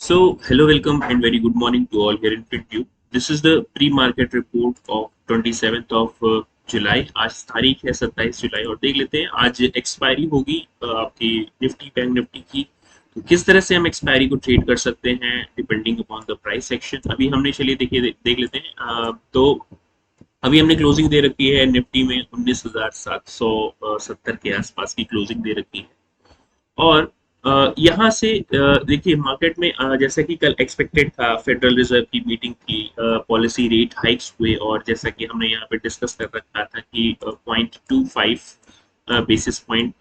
So, hello, welcome, and very good morning to all here in FinTube. This is the pre-market report of 27th of जुलाई. आज तारीख है 27 जुलाई और देख लेते हैं आज एक्सपायरी होगी आपकी निफ्टी बैंक निफ्टी की। तो किस तरह से हम एक्सपायरी को ट्रेड कर सकते हैं depending upon the price section. अभी हमने चलिए देखिए देख लेते हैं। तो अभी हमने क्लोजिंग दे रखी है निफ्टी में 19,770 के आसपास की क्लोजिंग दे रखी है। और यहाँ से देखिए मार्केट में जैसा कि कल एक्सपेक्टेड था फेडरल रिजर्व की मीटिंग थी, पॉलिसी रेट हाइक्स हुए और जैसा कि हमने यहाँ पे डिस्कस कर रखा था कि 0.25 बेसिस पॉइंट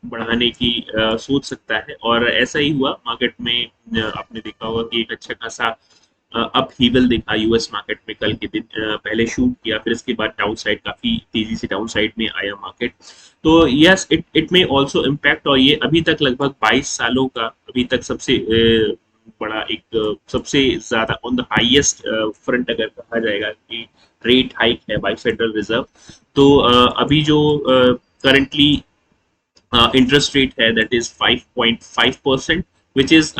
बढ़ाने की सोच सकता है और ऐसा ही हुआ। मार्केट में आपने देखा होगा कि एक अच्छा खासा अप हीवल देखा यूएस मार्केट में कल के दिन। पहले शूट किया, फिर इसके बाद डाउन साइड काफी तेजी से डाउन साइड में आया मार्केट। तो यस इट में आल्सो इम्पैक्ट, और ये अभी तक लगभग 22 सालों का अभी तक सबसे बड़ा एक सबसे ज्यादा ऑन द हाईएस्ट फ्रंट अगर कहा जाएगा कि रेट हाइक है बाय फेडरल रिजर्व। तो अभी जो करंटली interest rate है that is 5.5%, which is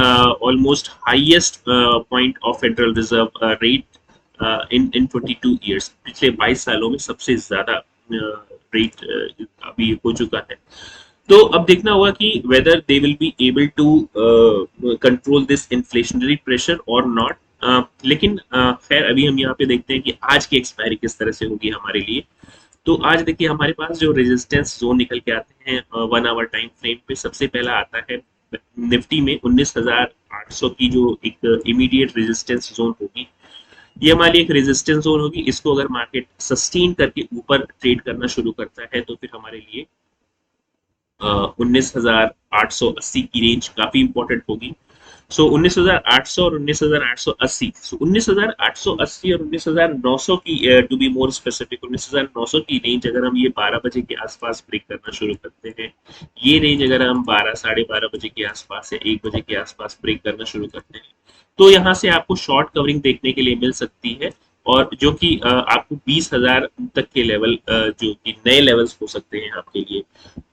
almost highest point of Federal Reserve rate in 22 years। पिछले 22 सालों में सबसे ज्यादा रेट अभी हो चुका है। तो अब देखना होगा कि whether they will be able to control this inflationary pressure or not। लेकिन खैर अभी हम यहाँ पे देखते हैं कि आज की एक्सपायरी किस तरह से होगी हमारे लिए। तो आज देखिए हमारे पास जो रेजिस्टेंस जोन निकल के आते हैं 1 आवर टाइम फ्रेम पे, सबसे पहला आता है निफ्टी में 19,800 की जो एक इमीडिएट रेजिस्टेंस जोन होगी। ये हमारी एक रेजिस्टेंस जोन होगी। इसको अगर मार्केट सस्टेन करके ऊपर ट्रेड करना शुरू करता है तो फिर हमारे लिए 19,880 की रेंज काफी इंपॉर्टेंट होगी। सो 19,800 और 19,880, सो 19,880 और 19,900 की, टू बी मोर स्पेसिफिक 19,900 की रेंज अगर हम ये 12 बजे के आसपास ब्रेक करना शुरू करते हैं, ये रेंज अगर हम 12 साढ़े 12 बजे के आसपास या 1 बजे के आसपास ब्रेक करना शुरू करते हैं तो यहाँ से आपको शॉर्ट कवरिंग देखने के लिए मिल सकती है। और जो कि आपको 20,000 तक के लेवल, जो कि नए लेवल्स हो सकते हैं आपके लिए,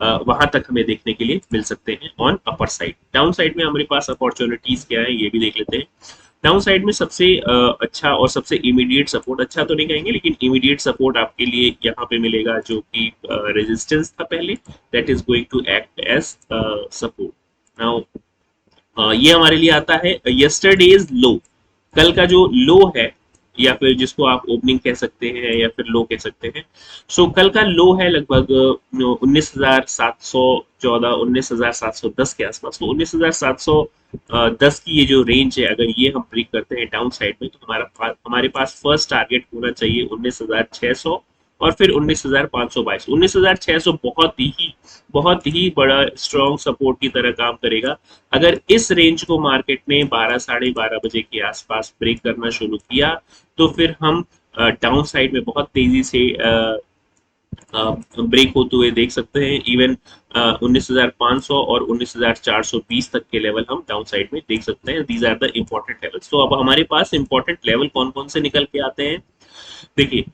वहां तक हमें देखने के लिए मिल सकते हैं on upper side. Down side में हमारे पास अपॉर्चुनिटीज क्या है ये भी देख लेते हैं। डाउन साइड में सबसे अच्छा और सबसे इमीडिएट सपोर्ट, अच्छा तो नहीं कहेंगे लेकिन इमीडिएट सपोर्ट आपके लिए यहाँ पे मिलेगा जो कि रेजिस्टेंस था पहले, that is going to act as support. Now ये हमारे लिए आता है यस्टरडेज लो, कल का जो लो है या फिर जिसको आप ओपनिंग कह सकते हैं या फिर लो कह सकते हैं। सो कल का लो है लगभग 19,714 19,710 के आसपास। तो 19,710 की ये जो रेंज है, अगर ये हम ब्रेक करते हैं डाउन साइड में तो हमारे पास फर्स्ट टारगेट होना चाहिए 19,600 और फिर 19,522। 19,600 बहुत ही बड़ा स्ट्रॉन्ग सपोर्ट की तरह काम करेगा। अगर इस रेंज को मार्केट ने 12 साढ़े 12 बजे के आसपास ब्रेक करना शुरू किया तो फिर हम डाउन साइड में बहुत तेजी से ब्रेक होते हुए देख सकते हैं। इवन 19,500 और 19,420 तक के लेवल हम डाउन साइड में देख सकते हैं। These are the important levels. तो अब हमारे पास इम्पोर्टेंट लेवल कौन कौन से निकल के आते हैं, देखिए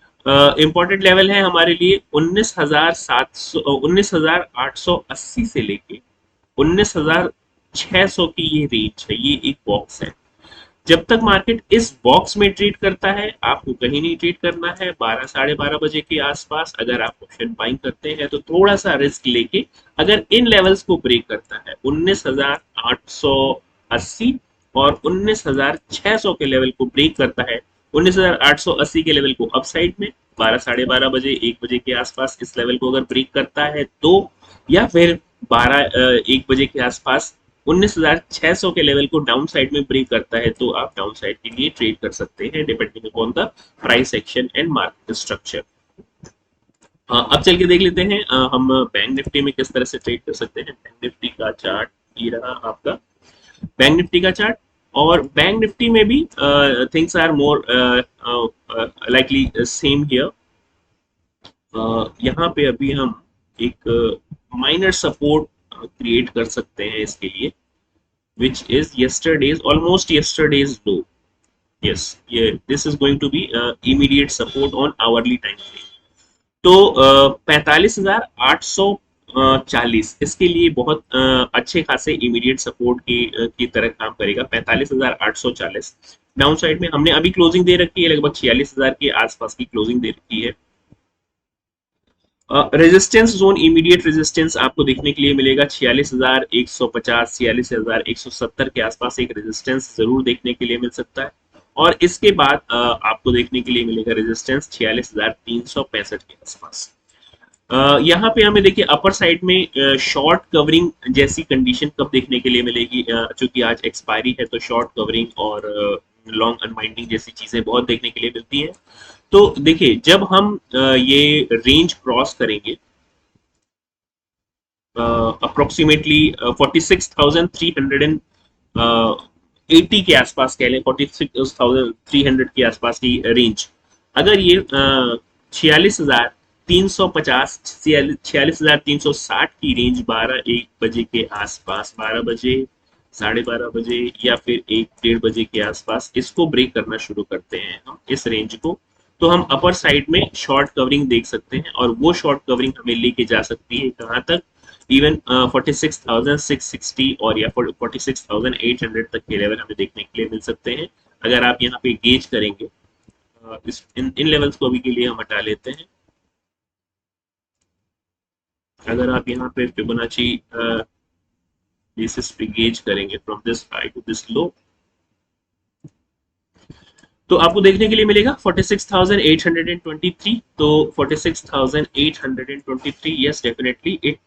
इम्पोर्टेंट लेवल है हमारे लिए 19,880 से लेके 19,600 की ये रेंज है। ये एक बॉक्स है। जब तक मार्केट इस बॉक्स में ट्रेड करता है आपको कहीं नहीं ट्रेड करना है। 12 साढ़े 12 बजे के आसपास अगर आप ऑप्शन बाइंग करते हैं तो थोड़ा सा रिस्क लेके, अगर इन लेवल्स को ब्रेक करता है 19,880 और 19,600 के लेवल को ब्रेक करता है, 19,880 के लेवल को अपसाइड में 12 साढ़े 12 बजे 1 बजे के आसपास इस लेवल को अगर ब्रेक करता है तो, या फिर 1 बजे के आसपास 19,600 के लेवल को डाउन साइड में ब्रेक करता है तो आप डाउन साइड के लिए ट्रेड कर सकते हैं depending upon the price action and market structure. अब चल के देख लेते हैं हम बैंक निफ्टी में किस तरह से ट्रेड कर सकते हैं। बैंक निफ्टी का चार्ट ये रहा आपका, बैंक निफ्टी का चार्ट। और बैंक निफ्टी में भी things are more likely same here. यहाँ पे अभी हम एक माइनर सपोर्ट क्रिएट कर सकते हैं इसके लिए, which is almost yesterday's low। Yes, yeah, this is going to be immediate support on hourly time frame। तो 45,800 40, इसके लिए बहुत अच्छे खासे इमीडिएट सपोर्ट की तरह काम करेगा। 45,840 डाउन साइड में हमने अभी क्लोजिंग दे रखी है, लगभग 46,000 के आसपास की क्लोजिंग दे रखी है। रेजिस्टेंस जोन, इमीडिएट रेजिस्टेंस आपको देखने के लिए मिलेगा 46,150, 46,170 के आसपास एक रेजिस्टेंस जरूर देखने के लिए मिल सकता है। और इसके बाद आपको देखने के लिए मिलेगा रेजिस्टेंस 46,365 के आसपास। यहाँ पे हमें देखिए अपर साइड में शॉर्ट कवरिंग जैसी कंडीशन कब देखने के लिए मिलेगी, चूंकि आज एक्सपायरी है तो शॉर्ट कवरिंग और लॉन्ग अनवाइंडिंग जैसी चीजें बहुत देखने के लिए मिलती हैं। तो देखिए जब हम ये रेंज क्रॉस करेंगे अप्रोक्सीमेटली 46,380 के आसपास कह लें, 46,300 के आसपास की रेंज, अगर ये 46,350, 46,360 की रेंज 12-1 बजे के आसपास, 12 बजे, 12:30 बजे या फिर 1-1:30 बजे के आसपास इसको ब्रेक करना शुरू करते हैं हम इस रेंज को, तो हम अपर साइड में शॉर्ट कवरिंग देख सकते हैं। और वो शॉर्ट कवरिंग हमें लेके जा सकती है कहाँ तक, इवन 46,660 और या 46,800 तक के लेवल हमें देखने के लिए मिल सकते हैं। अगर आप यहाँ पे गेज करेंगे इन लेवल्स को अभी के लिए हम हटा लेते हैं। अगर आप यहाँ पे फिबोनाची बेसिस पे गेज करेंगे from this high to this low, तो आपको देखने के लिए मिलेगा 46,823। तो 46,823, yes definitely it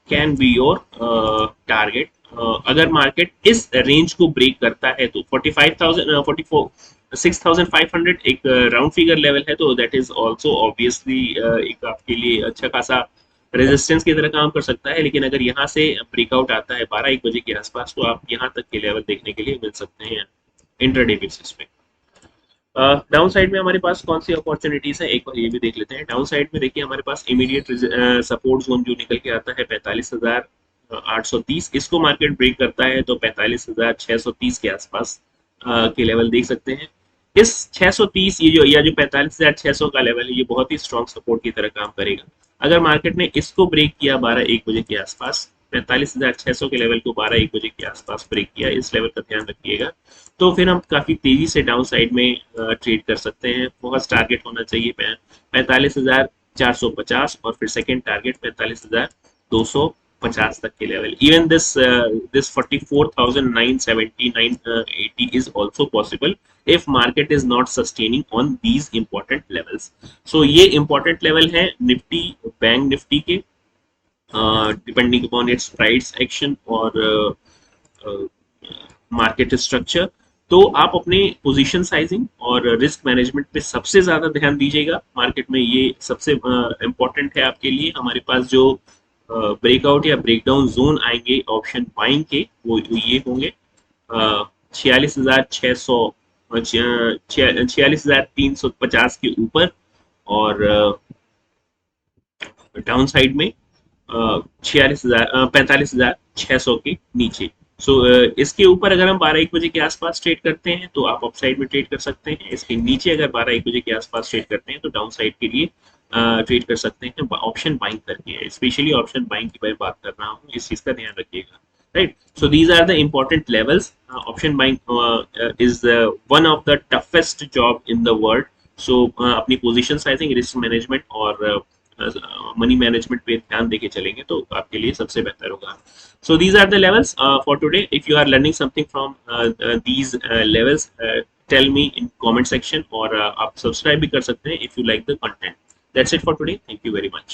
can be your target. अगर मार्केट इस रेंज को ब्रेक करता है तो 6,500 एक राउंड फिगर लेवल है, तो दैट इज आल्सो ऑब्वियसली एक आपके लिए अच्छा खासा रेजिस्टेंस की तरह काम कर सकता है। लेकिन अगर यहाँ से ब्रेकआउट आता है 12-1 बजे के आसपास, तो आप यहाँ तक के लेवल देखने के लिए मिल सकते हैं इंट्राडे बेसिस पे। डाउन साइड में हमारे पास कौन सी अपॉर्चुनिटीज है, एक बार ये भी देख लेते हैं। डाउन साइड में देखिए हमारे पास इमीडिएट सपोर्ट जोन जो निकल के आता है 45,830, इसको मार्केट ब्रेक करता है तो 45,630 के आसपास के लेवल देख सकते हैं। इस 630 ये जो या जो 45,600 का लेवल है, ये बहुत ही स्ट्रॉन्ग सपोर्ट की तरह काम करेगा। अगर मार्केट ने इसको ब्रेक किया 12-1 बजे के आसपास, 45,600 के लेवल को 12-1 बजे के आसपास ब्रेक किया, इस लेवल का ध्यान रखिएगा, तो फिर हम काफी तेजी से डाउन साइड में ट्रेड कर सकते हैं। फर्स्ट टारगेट होना चाहिए 45,450 और फिर सेकंड टारगेट 45,250 तक के level. Even this 44,979-80 is also possible if market is not sustaining on these important levels. So ये important level है निफ्टी, बैंक निफ्टी के, depending upon its price action और मार्केट स्ट्रक्चर। तो आप अपने पोजीशन साइजिंग और रिस्क मैनेजमेंट पे सबसे ज्यादा ध्यान दीजिएगा। मार्केट में ये सबसे इम्पोर्टेंट है आपके लिए। हमारे पास जो ब्रेकआउट या ब्रेकडाउन जोन आएंगे ऑप्शन बाइंग के, वो ये होंगे 46,600, 46,350 के ऊपर और डाउन साइड में 45,600 के नीचे। सो इसके ऊपर अगर हम 12-1 बजे के आसपास ट्रेड करते हैं तो आप अप साइड में ट्रेड कर सकते हैं। इसके नीचे अगर 12-1 बजे के आसपास ट्रेड करते हैं तो डाउन साइड के लिए ट्रेड कर सकते हैं ऑप्शन बाइंग करके। स्पेशली ऑप्शन बाइंग की मैं बात कर रहा हूँ, इस चीज का ध्यान रखिएगा। Right, so these are the important levels. Option buying is one of the toughest job in the world. So अपनी position sizing, risk management और money management पे ध्यान देके चलेंगे तो आपके लिए सबसे बेहतर होगा। So these are the levels for today. If you are learning something from these levels, tell me in comment section और आप subscribe भी कर सकते हैं if you like the content. That's it for today. Thank you very much.